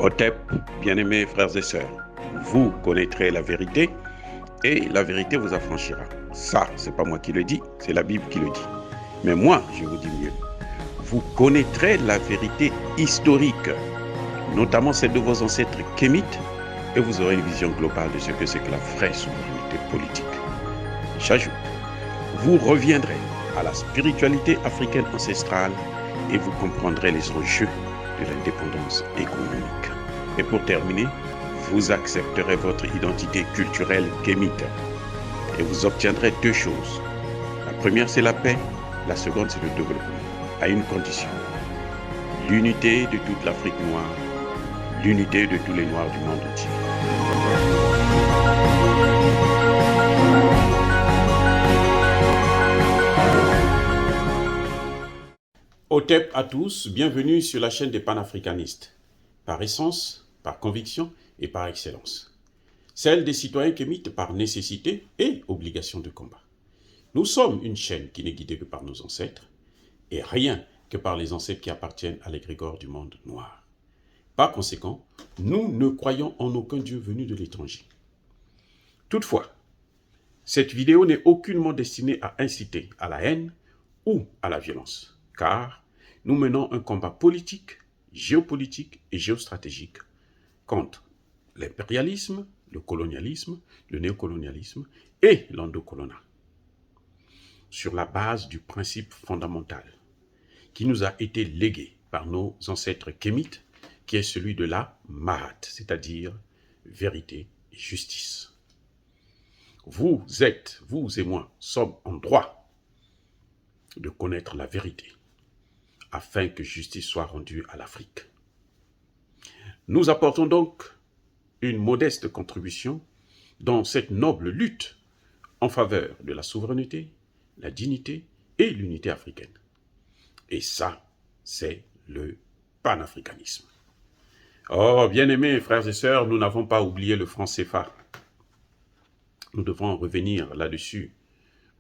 Otep, bien-aimés frères et sœurs, vous connaîtrez la vérité et la vérité vous affranchira. Ça, c'est pas moi qui le dis, c'est la Bible qui le dit. Mais moi, je vous dis mieux. Vous connaîtrez la vérité historique, notamment celle de vos ancêtres kémites, et vous aurez une vision globale de ce que c'est que la vraie souveraineté politique. J'ajoute, vous reviendrez à la spiritualité africaine ancestrale et vous comprendrez les enjeux de l'indépendance économique. Et pour terminer, vous accepterez votre identité culturelle kémite et vous obtiendrez deux choses. La première, c'est la paix. La seconde, c'est le développement, à une condition. L'unité de toute l'Afrique noire, l'unité de tous les Noirs du monde entier. Otep à tous, bienvenue sur la chaîne des panafricanistes, par essence, par conviction et par excellence. Celle des citoyens kémites par nécessité et obligation de combat. Nous sommes une chaîne qui n'est guidée que par nos ancêtres, et rien que par les ancêtres qui appartiennent à l'égrégore du monde noir. Par conséquent, nous ne croyons en aucun Dieu venu de l'étranger. Toutefois, cette vidéo n'est aucunement destinée à inciter à la haine ou à la violence, car nous menons un combat politique, géopolitique et géostratégique contre l'impérialisme, le colonialisme, le néocolonialisme et l'endocoloniat, sur la base du principe fondamental qui nous a été légué par nos ancêtres kémites, qui est celui de la Mahat, c'est-à-dire vérité et justice. Vous et moi, sommes en droit de connaître la vérité, afin que justice soit rendue à l'Afrique. Nous apportons donc une modeste contribution dans cette noble lutte en faveur de la souveraineté, la dignité et l'unité africaine. Et ça, c'est le panafricanisme. Oh, bien-aimés frères et sœurs, nous n'avons pas oublié le franc CFA. Nous devons revenir là-dessus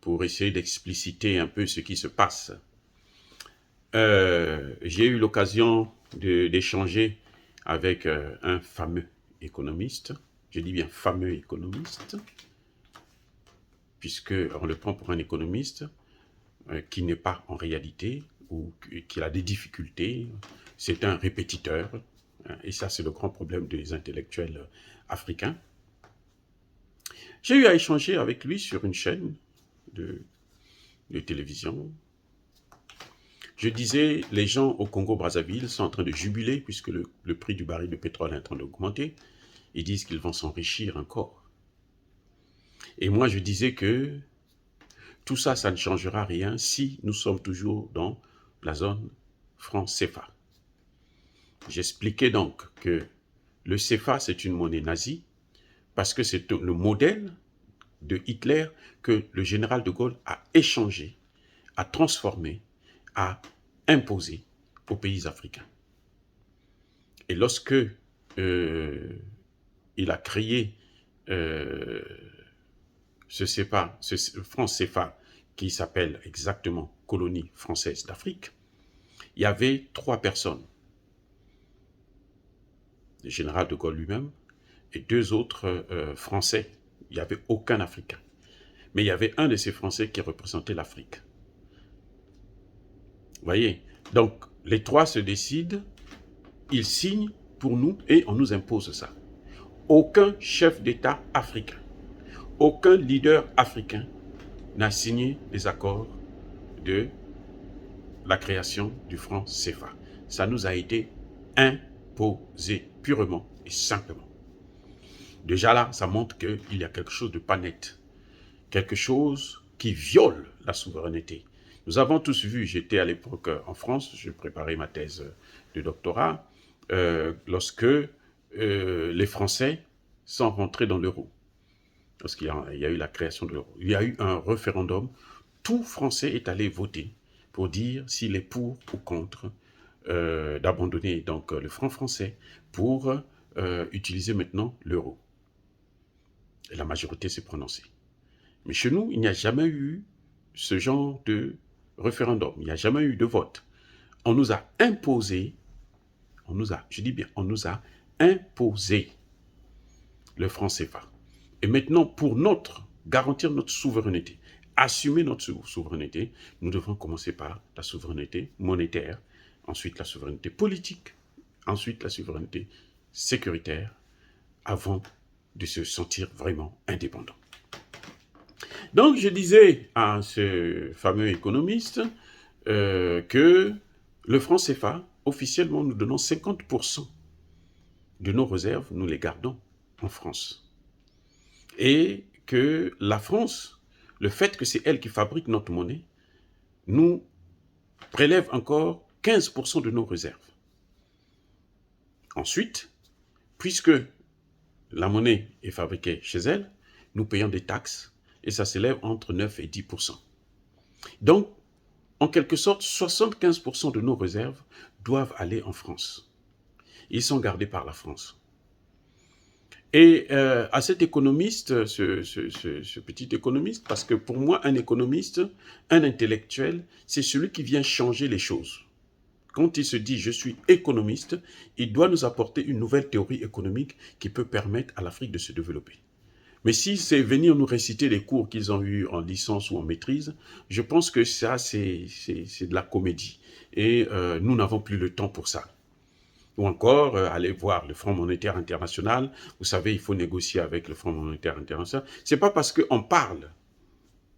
pour essayer d'expliciter un peu ce qui se passe. J'ai eu l'occasion d'échanger avec un fameux économiste, je dis bien fameux économiste, puisqu'on le prend pour un économiste qui n'est pas en réalité, ou qui a des difficultés, c'est un répétiteur, et ça c'est le grand problème des intellectuels africains. J'ai eu à échanger avec lui sur une chaîne de télévision. Je disais, les gens au Congo-Brazzaville sont en train de jubiler puisque le prix du baril de pétrole est en train d'augmenter. Ils disent qu'ils vont s'enrichir encore. Et moi, je disais que tout ça, ça ne changera rien si nous sommes toujours dans la zone franc CFA. J'expliquais donc que le CFA, c'est une monnaie nazie parce que c'est le modèle de Hitler que le général de Gaulle a échangé, a transformé, a imposé aux pays africains. Et lorsque il a créé ce franc CFA qui s'appelle exactement Colonie française d'Afrique, il y avait 3 personnes. Le général de Gaulle lui-même et 2 autres Français. Il n'y avait aucun Africain. Mais il y avait un de ces Français qui représentait l'Afrique. Vous voyez? Donc, les 3 se décident, ils signent pour nous et on nous impose ça. Aucun chef d'État africain, aucun leader africain n'a signé les accords de la création du franc CFA. Ça nous a été imposé purement et simplement. Déjà là, ça montre qu'il y a quelque chose de pas net, quelque chose qui viole la souveraineté. Nous avons tous vu, j'étais à l'époque en France, je préparais ma thèse de doctorat, lorsque les Français sont rentrés dans l'euro, lorsqu'il y a eu la création de l'euro. Il y a eu un référendum, tout Français est allé voter pour dire s'il est pour ou contre d'abandonner donc le franc français pour utiliser maintenant l'euro. Et la majorité s'est prononcée. Mais chez nous, il n'y a jamais eu ce genre de référendum, il n'y a jamais eu de vote. On nous a imposé, je dis bien, on nous a imposé le franc CFA. Et maintenant, pour garantir notre souveraineté, assumer notre souveraineté, nous devons commencer par la souveraineté monétaire, ensuite la souveraineté politique, ensuite la souveraineté sécuritaire, avant de se sentir vraiment indépendant. Donc, je disais à ce fameux économiste que le franc CFA, officiellement, nous donnons 50% de nos réserves, nous les gardons en France. Et que la France, le fait que c'est elle qui fabrique notre monnaie, nous prélève encore 15% de nos réserves. Ensuite, puisque la monnaie est fabriquée chez elle, nous payons des taxes et ça s'élève entre 9 et 10%. Donc, en quelque sorte, 75% de nos réserves doivent aller en France. Ils sont gardés par la France. Et à cet économiste, ce petit économiste, parce que pour moi, un économiste, un intellectuel, c'est celui qui vient changer les choses. Quand il se dit « je suis économiste », il doit nous apporter une nouvelle théorie économique qui peut permettre à l'Afrique de se développer. Mais si c'est venir nous réciter les cours qu'ils ont eus en licence ou en maîtrise, je pense que ça, c'est de la comédie. Et nous n'avons plus le temps pour ça. Ou encore, aller voir le Fonds monétaire international. Vous savez, il faut négocier avec le Fonds monétaire international. Ce n'est pas parce qu'on parle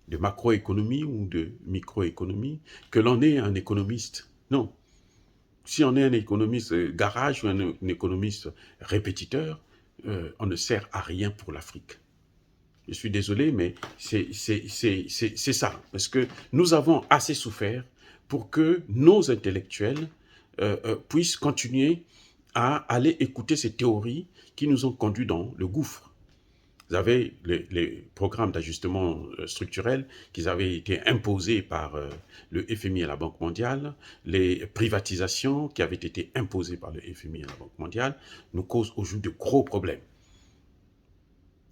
de macroéconomie ou de microéconomie que l'on est un économiste. Non. Si on est un économiste garage ou un économiste répétiteur, on ne sert à rien pour l'Afrique. Je suis désolé, mais c'est ça. Parce que nous avons assez souffert pour que nos intellectuels puissent continuer à aller écouter ces théories qui nous ont conduits dans le gouffre. Vous avez les programmes d'ajustement structurel qui avaient été imposés par le FMI et la Banque mondiale, les privatisations qui avaient été imposées par le FMI et la Banque mondiale, nous causent aujourd'hui de gros problèmes.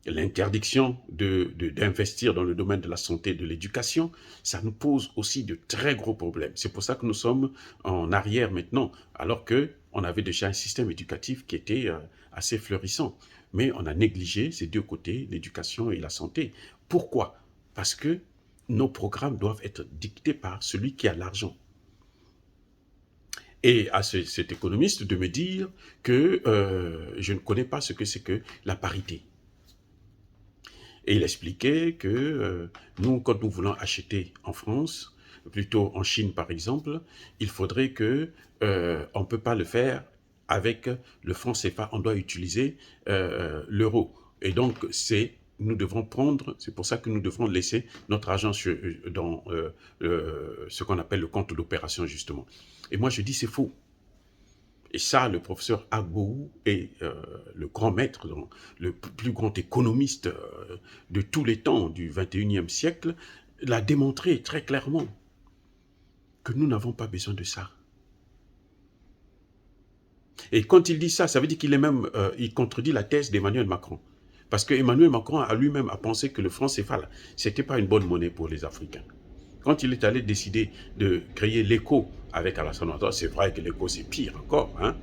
L'interdiction d'investir dans le domaine de la santé et de l'éducation, ça nous pose aussi de très gros problèmes. C'est pour ça que nous sommes en arrière maintenant, alors qu'on avait déjà un système éducatif qui était assez florissant. Mais on a négligé ces deux côtés, l'éducation et la santé. Pourquoi? Parce que nos programmes doivent être dictés par celui qui a l'argent. Et à cet économiste de me dire que je ne connais pas ce que c'est que la parité. Et il expliquait que nous, quand nous voulons acheter en France, plutôt en Chine par exemple, il faudrait que on ne peut pas le faire avec le franc CFA, on doit utiliser l'euro. Et donc, nous devrons prendre, c'est pour ça que nous devrons laisser notre argent dans ce qu'on appelle le compte d'opération justement. Et moi je dis c'est faux. Et ça, le professeur Agbohou est le grand maître, le plus grand économiste de tous les temps du 21e siècle, l'a démontré très clairement que nous n'avons pas besoin de ça. Et quand il dit ça, ça veut dire qu'il est même, il contredit la thèse d'Emmanuel Macron. Parce que Emmanuel Macron a lui-même pensé que le franc CFA, ce n'était pas une bonne monnaie pour les Africains. Quand il est allé décider de créer l'ECO avec Alassane Ouattara, c'est vrai que l'ECO c'est pire encore, hein,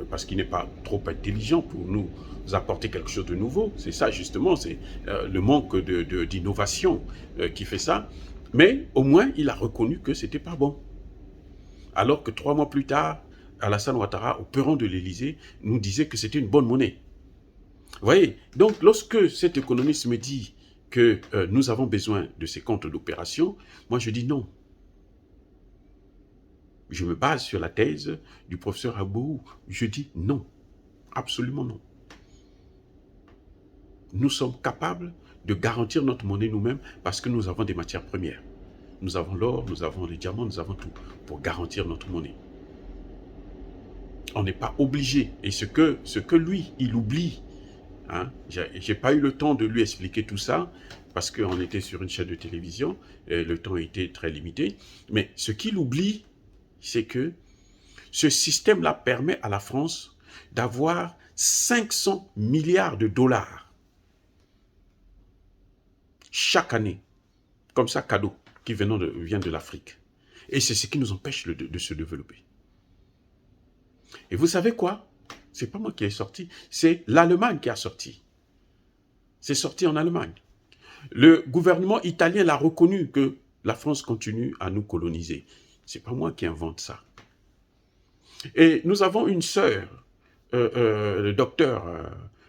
parce qu'il n'est pas trop intelligent pour nous apporter quelque chose de nouveau. C'est ça justement, c'est le manque d'innovation qui fait ça. Mais au moins, il a reconnu que ce n'était pas bon. Alors que 3 mois plus tard, Alassane Ouattara, au perron de l'Élysée, nous disait que c'était une bonne monnaie. Vous voyez, donc lorsque cet économiste me dit que nous avons besoin de ces comptes d'opération, moi je dis non. Je me base sur la thèse du professeur Agbohou. Je dis non, absolument non. Nous sommes capables de garantir notre monnaie nous-mêmes parce que nous avons des matières premières. Nous avons l'or, nous avons les diamants, nous avons tout pour garantir notre monnaie. On n'est pas obligé. Et ce que lui, il oublie, hein, j'ai pas eu le temps de lui expliquer tout ça parce qu'on était sur une chaîne de télévision et le temps était très limité. Mais ce qu'il oublie, c'est que ce système-là permet à la France d'avoir 500 milliards de dollars chaque année, comme ça, cadeau, qui vient de l'Afrique. Et c'est ce qui nous empêche de se développer. Et vous savez quoi? C'est pas moi qui ai sorti, c'est l'Allemagne qui a sorti. C'est sorti en Allemagne. Le gouvernement italien l'a reconnu que la France continue à nous coloniser. C'est pas moi qui invente ça. Et nous avons une sœur, le docteur,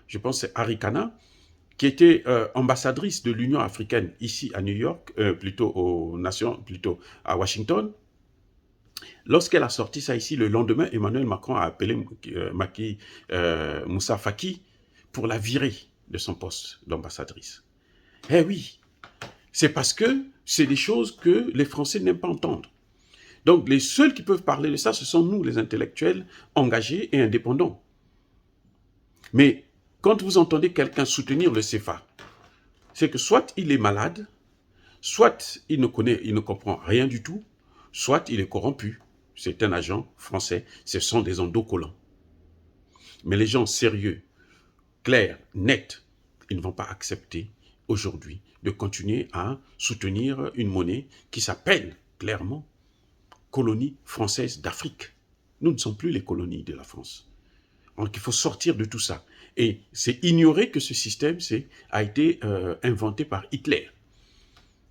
je pense c'est Arikana, qui était ambassadrice de l'Union africaine ici à New York, plutôt aux Nations, plutôt à Washington. Lorsqu'elle a sorti ça ici, le lendemain, Emmanuel Macron a appelé Macky Moussa Faki pour la virer de son poste d'ambassadrice. Eh oui, c'est parce que c'est des choses que les Français n'aiment pas entendre. Donc les seuls qui peuvent parler de ça, ce sont nous, les intellectuels engagés et indépendants. Mais quand vous entendez quelqu'un soutenir le CFA, c'est que soit il est malade, soit il ne comprend rien du tout, soit il est corrompu. C'est un agent français, ce sont des endocollants. Mais les gens sérieux, clairs, nets, ils ne vont pas accepter aujourd'hui de continuer à soutenir une monnaie qui s'appelle clairement colonie française d'Afrique. Nous ne sommes plus les colonies de la France. Donc il faut sortir de tout ça. Et c'est ignorer que ce système a été inventé par Hitler.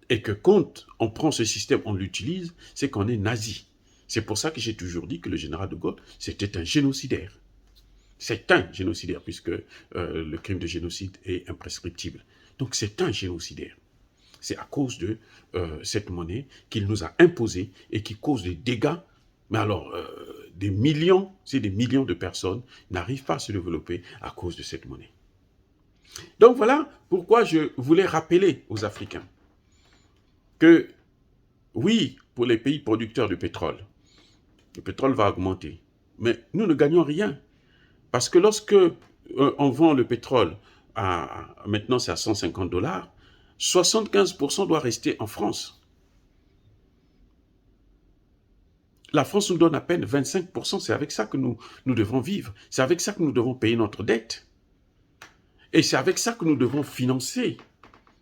Et que quand on prend ce système, on l'utilise, c'est qu'on est nazi. C'est pour ça que j'ai toujours dit que le général de Gaulle, c'était un génocidaire. C'est un génocidaire, puisque le crime de génocide est imprescriptible. Donc c'est un génocidaire. C'est à cause de cette monnaie qu'il nous a imposée et qui cause des dégâts. Mais alors, des millions de personnes n'arrivent pas à se développer à cause de cette monnaie. Donc voilà pourquoi je voulais rappeler aux Africains que, oui, pour les pays producteurs de pétrole, le pétrole va augmenter. Mais nous ne gagnons rien. Parce que lorsque on vend le pétrole, maintenant c'est à 150 $, 75% doit rester en France. La France nous donne à peine 25%, c'est avec ça que nous devons vivre. C'est avec ça que nous devons payer notre dette. Et c'est avec ça que nous devons financer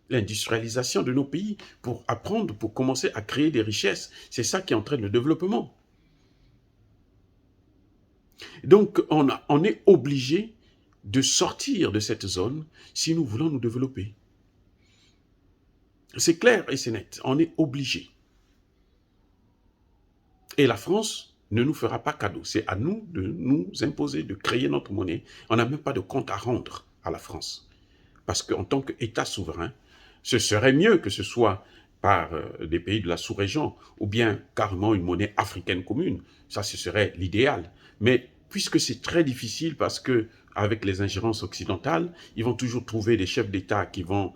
l'industrialisation de nos pays pour apprendre, pour commencer à créer des richesses. C'est ça qui entraîne le développement. Donc, on est obligé de sortir de cette zone si nous voulons nous développer. C'est clair et c'est net, on est obligé. Et la France ne nous fera pas cadeau. C'est à nous de nous imposer, de créer notre monnaie. On n'a même pas de compte à rendre à la France. Parce qu'en tant qu'État souverain, ce serait mieux que ce soit par des pays de la sous-région ou bien carrément une monnaie africaine commune. Ça, ce serait l'idéal. Mais puisque c'est très difficile parce que avec les ingérences occidentales, ils vont toujours trouver des chefs d'État qu'ils vont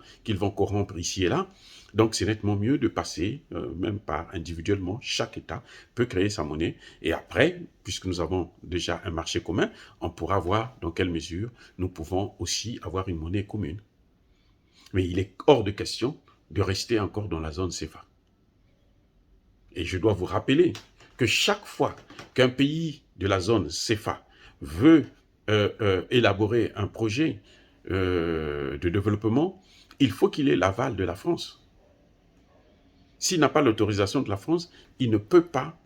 corrompre ici et là. Donc, c'est nettement mieux de passer, même par individuellement, chaque État peut créer sa monnaie. Et après, puisque nous avons déjà un marché commun, on pourra voir dans quelle mesure nous pouvons aussi avoir une monnaie commune. Mais il est hors de question de rester encore dans la zone CFA. Et je dois vous rappeler que chaque fois qu'un pays de la zone CFA veut élaborer un projet de développement, il faut qu'il ait l'aval de la France. S'il n'a pas l'autorisation de la France, il ne peut pas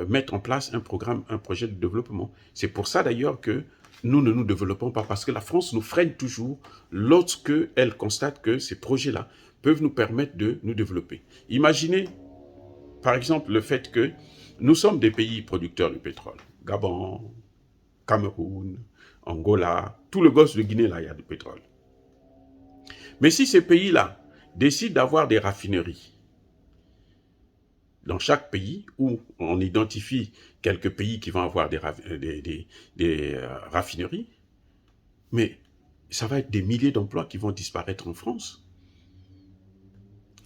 mettre en place un programme, un projet de développement. C'est pour ça d'ailleurs que nous ne nous développons pas, parce que la France nous freine toujours lorsque elle constate que ces projets-là peuvent nous permettre de nous développer. Imaginez, par exemple, le fait que nous sommes des pays producteurs de pétrole. Gabon, Cameroun, Angola, tout le golfe de Guinée, là, il y a du pétrole. Mais si ces pays-là décident d'avoir des raffineries, dans chaque pays où on identifie quelques pays qui vont avoir des raffineries, mais ça va être des milliers d'emplois qui vont disparaître en France.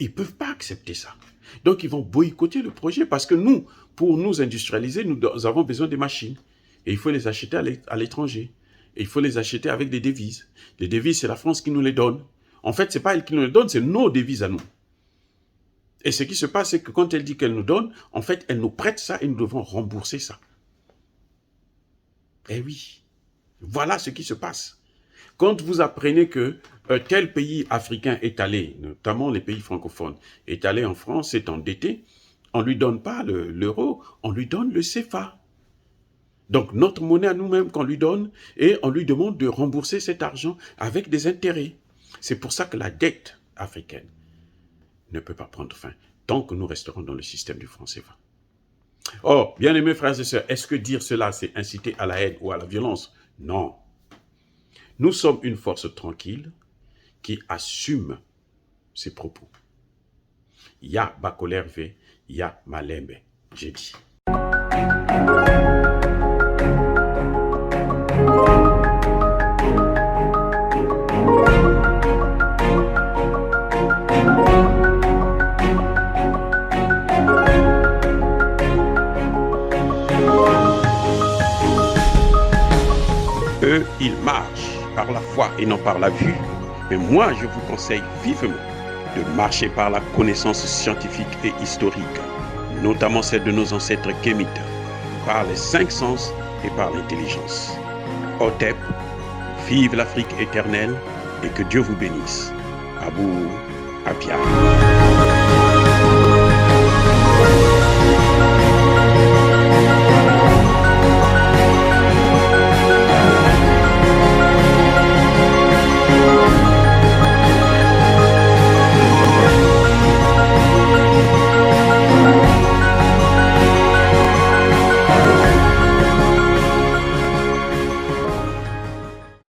Ils ne peuvent pas accepter ça. Donc, ils vont boycotter le projet parce que nous, pour nous industrialiser, nous avons besoin des machines. Et il faut les acheter à l'étranger. Et il faut les acheter avec des devises. Les devises, c'est la France qui nous les donne. En fait, ce n'est pas elle qui nous les donne, c'est nos devises à nous. Et ce qui se passe, c'est que quand elle dit qu'elle nous donne, en fait, elle nous prête ça et nous devons rembourser ça. Eh oui, voilà ce qui se passe. Quand vous apprenez que tel pays africain est allé, notamment les pays francophones, est allé en France, est endetté, on ne lui donne pas l'euro, on lui donne le CFA. Donc notre monnaie à nous-mêmes qu'on lui donne et on lui demande de rembourser cet argent avec des intérêts. C'est pour ça que la dette africaine ne peut pas prendre fin tant que nous resterons dans le système du franc CFA. Oh, bien-aimés frères et sœurs, est-ce que dire cela, c'est inciter à la haine ou à la violence? Non. Nous sommes une force tranquille qui assume ses propos. Ya Bakolerve, ya Malembe, j'ai dit. Eux, ils marchent par la foi et non par la vue. Mais moi, je vous conseille vivement de marcher par la connaissance scientifique et historique, notamment celle de nos ancêtres kémites, par les 5 sens et par l'intelligence. Otep, vive l'Afrique éternelle et que Dieu vous bénisse. Abou Apia.